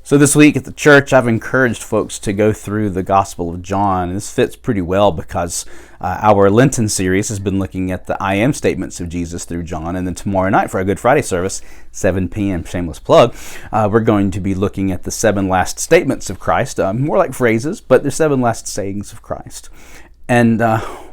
So this week at the church, I've encouraged folks to go through the Gospel of John. This fits pretty well because our Lenten series has been looking at the I am statements of Jesus through John. And then tomorrow night for our Good Friday service, 7 p.m., shameless plug, we're going to be looking at the 7 last statements of Christ, more like phrases, but the 7 last sayings of Christ. And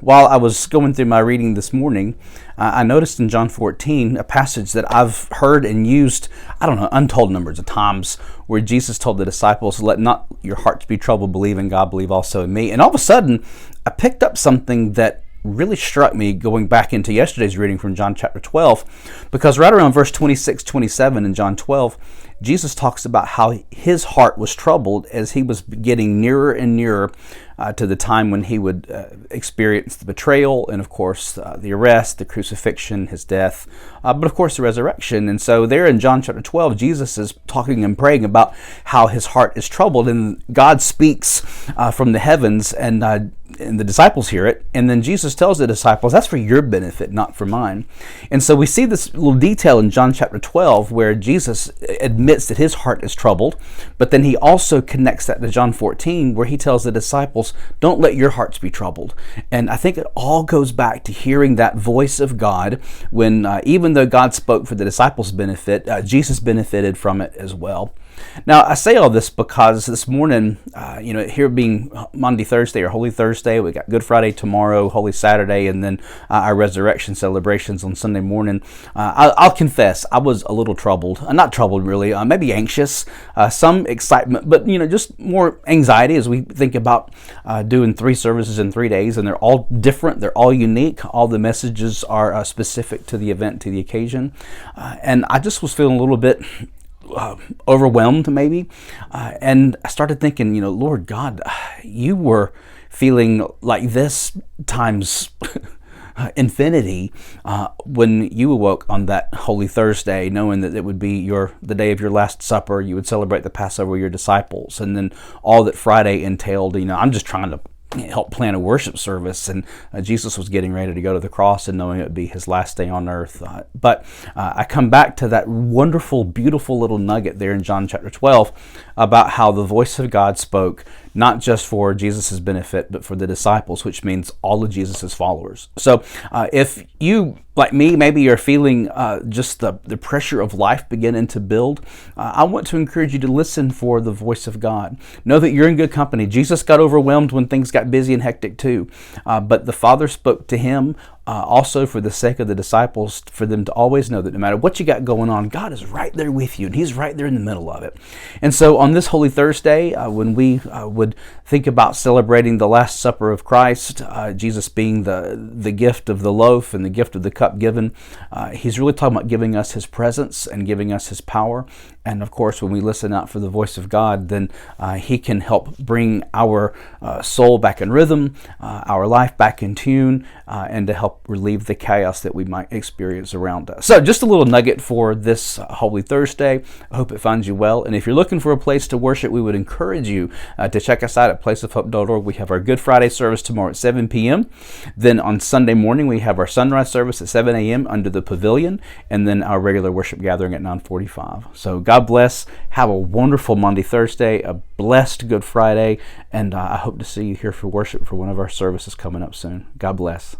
while I was going through my reading this morning, I noticed in John 14 a passage that I've heard and used, untold numbers of times, where Jesus told the disciples, "Let not your hearts be troubled, believe in God, believe also in me." And all of a sudden, I picked up something that really struck me going back into yesterday's reading from John chapter 12, because right around verse 26, 27 in John 12, Jesus talks about how his heart was troubled as he was getting nearer and nearer to the time when he would experience the betrayal and, of course, the arrest, the crucifixion, his death, but, of course, the resurrection. And so there in John chapter 12, Jesus is talking and praying about how his heart is troubled, and God speaks from the heavens, and the disciples hear it, and then Jesus tells the disciples, that's for your benefit, not for mine. And so we see this little detail in John chapter 12 where Jesus admits that his heart is troubled, but then he also connects that to John 14 where he tells the disciples, don't let your hearts be troubled. And I think it all goes back to hearing that voice of God when even though God spoke for the disciples' benefit, Jesus benefited from it as well. Now, I say all this because this morning, here being Maundy Thursday or Holy Thursday, we got Good Friday tomorrow, Holy Saturday, and then our resurrection celebrations on Sunday morning. I'll confess, I was a little troubled. Not troubled, really, maybe anxious, some excitement, but, just more anxiety as we think about doing 3 services in 3 days, and they're all different, they're all unique. All the messages are specific to the event, to the occasion. And I just was feeling a little bit overwhelmed maybe, and I started thinking, Lord God, you were feeling like this times infinity when you awoke on that Holy Thursday, knowing that it would be the day of your Last Supper. You would celebrate the Passover with your disciples, and then all that Friday entailed. I'm just trying to help plan a worship service, and Jesus was getting ready to go to the cross and knowing it would be his last day on earth. But I come back to that wonderful, beautiful little nugget there in John chapter 12 about how the voice of God spoke not just for Jesus' benefit, but for the disciples, which means all of Jesus' followers. So if you, like me, maybe you're feeling just the pressure of life beginning to build, I want to encourage you to listen for the voice of God. Know that you're in good company. Jesus got overwhelmed when things got busy and hectic too, but the Father spoke to him also for the sake of the disciples, for them to always know that no matter what you got going on, God is right there with you, and he's right there in the middle of it. And so on this Holy Thursday, when we would think about celebrating the Last Supper of Christ, Jesus being the gift of the loaf and the gift of the cup given, he's really talking about giving us his presence and giving us his power. And of course, when we listen out for the voice of God, then he can help bring our soul back in rhythm, our life back in tune, and to help relieve the chaos that we might experience around us. So just a little nugget for this Holy Thursday. I hope it finds you well. And if you're looking for a place to worship, we would encourage you to check us out at placeofhope.org. We have our Good Friday service tomorrow at 7 p.m. Then on Sunday morning, we have our sunrise service at 7 a.m. under the pavilion, and then our regular worship gathering at 9:45. So God bless. Have a wonderful Maundy Thursday, a blessed Good Friday, and I hope to see you here for worship for one of our services coming up soon. God bless.